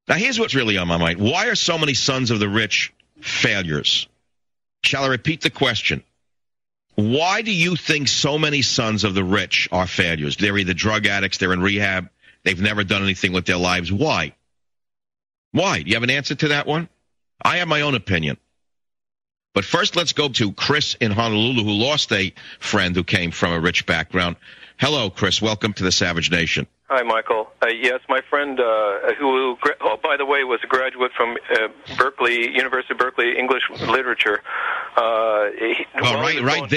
Now, here's what's really on my mind. Why are so many sons of the rich failures? Shall I repeat the question? Why do you think so many sons of the rich are failures? They're either drug addicts, they're in rehab, they've never done anything with their lives. Why? Why? Do you have an answer to that one? I have my own opinion. But first, let's go to Chris in Honolulu, who lost a friend who came from a rich background. Hello, Chris. Welcome to the Savage Nation. Hi, Michael. Yes, my friend, who, by the way, was a graduate from University of Berkeley English Literature. Right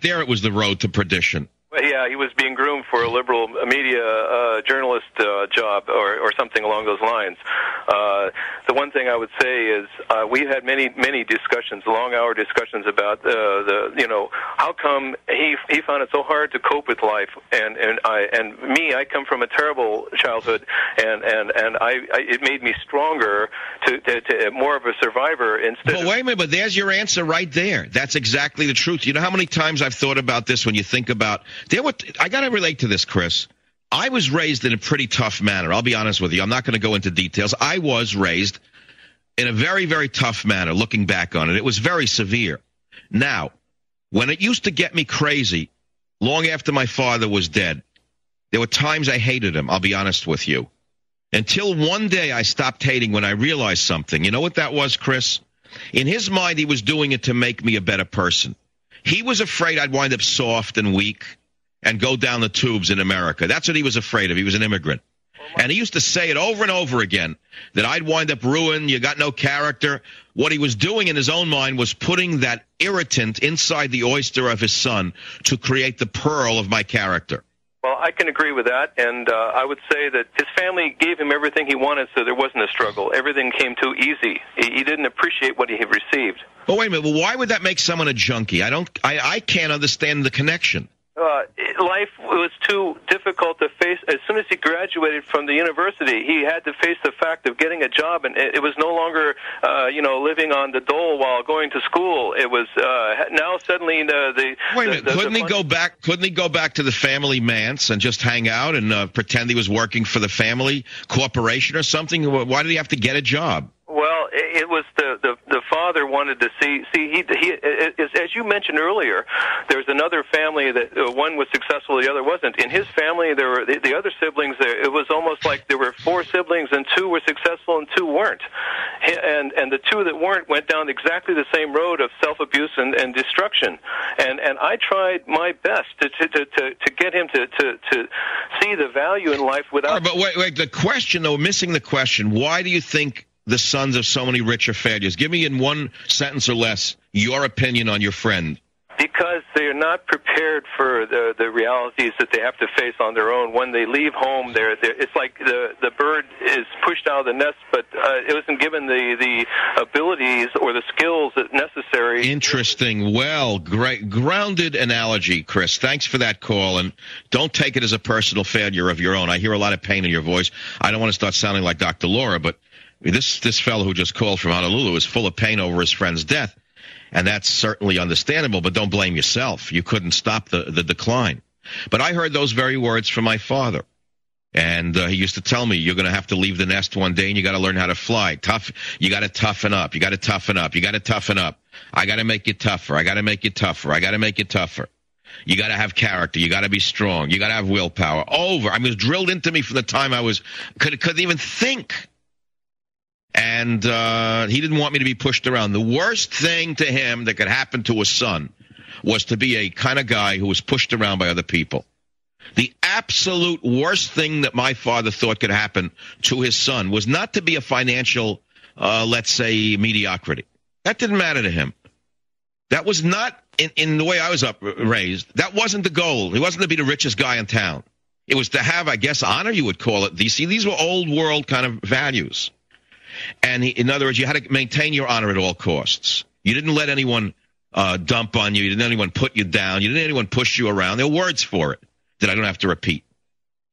there, it was the road to perdition. Yeah, he was being groomed for a liberal media journalist job or something along those lines. The one thing I would say is we had many discussions, long-hour discussions about how come he found it so hard to cope with life, and I come from a terrible childhood, and it made me stronger to more of a survivor instead. But wait a minute, but there's your answer right there. That's exactly the truth. You know how many times I've thought about this when you think about. I got to relate to this, Chris. I was raised in a pretty tough manner. I'll be honest with you. I'm not going to go into details. I was raised in a very, very tough manner, looking back on it. It was very severe. Now, when it used to get me crazy, long after my father was dead, there were times I hated him, I'll be honest with you. Until one day I stopped hating when I realized something. You know what that was, Chris? In his mind, he was doing it to make me a better person. He was afraid I'd wind up soft and weak and go down the tubes in America. That's what he was afraid of. He was an immigrant. And he used to say it over and over again, that I'd wind up ruined, you got no character. What he was doing in his own mind was putting that irritant inside the oyster of his son to create the pearl of my character. Well, I can agree with that, and I would say that his family gave him everything he wanted, so there wasn't a struggle. Everything came too easy. He didn't appreciate what he had received. Well, wait a minute. Well, why would that make someone a junkie? I can't understand the connection. Life was too difficult to face. As soon as he graduated from the university, he had to face the fact of getting a job, and it was no longer, living on the dole while going to school. It was now suddenly the. Wait a minute! Couldn't he go back? Couldn't he go back to the family manse and just hang out and pretend he was working for the family corporation or something? Why did he have to get a job? Well, it was the father wanted to see he as you mentioned earlier, there's another family that one was successful, the other wasn't. In his family, there were the other siblings. It was almost like there were 4 siblings and 2 were successful and 2 weren't. And the 2 that weren't went down exactly the same road of self-abuse and destruction. And I tried my best to get him to see the value in life without. Right, but wait, the question though, missing the question. Why do you think the sons of so many rich are failures? Give me in one sentence or less your opinion on your friend. Because they're not prepared for the realities that they have to face on their own. When they leave home, it's like the bird is pushed out of the nest, but it wasn't given the abilities or the skills that necessary. Interesting. Well, great. Grounded analogy, Chris. Thanks for that call, and don't take it as a personal failure of your own. I hear a lot of pain in your voice. I don't want to start sounding like Dr. Laura, but this fellow who just called from Honolulu is full of pain over his friend's death. And that's certainly understandable, but don't blame yourself. You couldn't stop the decline. But I heard those very words from my father. And he used to tell me, you're going to have to leave the nest one day and you got to learn how to fly. You got to toughen up. You got to toughen up. You got to toughen up. I got to make you tougher. I got to make you tougher. I got to make you tougher. You got to have character. You got to be strong. You got to have willpower. I mean, it was drilled into me from the time I couldn't even think. And he didn't want me to be pushed around. The worst thing to him that could happen to a son was to be a kind of guy who was pushed around by other people. The absolute worst thing that my father thought could happen to his son was not to be a financial, let's say, mediocrity. That didn't matter to him. That was not, in the way I was raised, that wasn't the goal. He wasn't to be the richest guy in town. It was to have, I guess, honor, you would call it. These were old world kind of values. And in other words, you had to maintain your honor at all costs. You didn't let anyone dump on you. You didn't let anyone put you down. You didn't let anyone push you around. There are words for it that I don't have to repeat.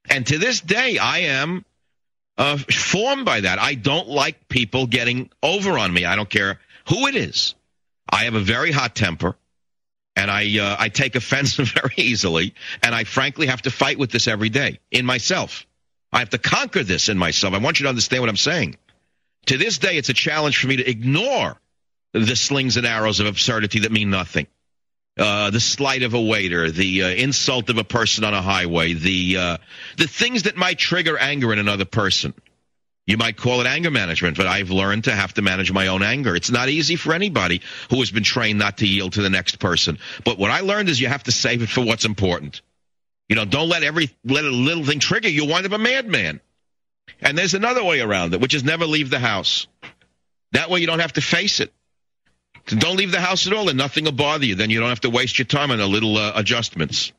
And to this day, I am formed by that. I don't like people getting over on me. I don't care who it is. I have a very hot temper, and I take offense very easily, and I frankly have to fight with this every day in myself. I have to conquer this in myself. I want you to understand what I'm saying. To this day, it's a challenge for me to ignore the slings and arrows of absurdity that mean nothing. The slight of a waiter, the insult of a person on a highway, the things that might trigger anger in another person. You might call it anger management, but I've learned to have to manage my own anger. It's not easy for anybody who has been trained not to yield to the next person. But what I learned is you have to save it for what's important. Don't let a little thing trigger you. Wind up a madman. And there's another way around it, which is never leave the house. That way you don't have to face it. So don't leave the house at all, and nothing will bother you. Then you don't have to waste your time on the little adjustments.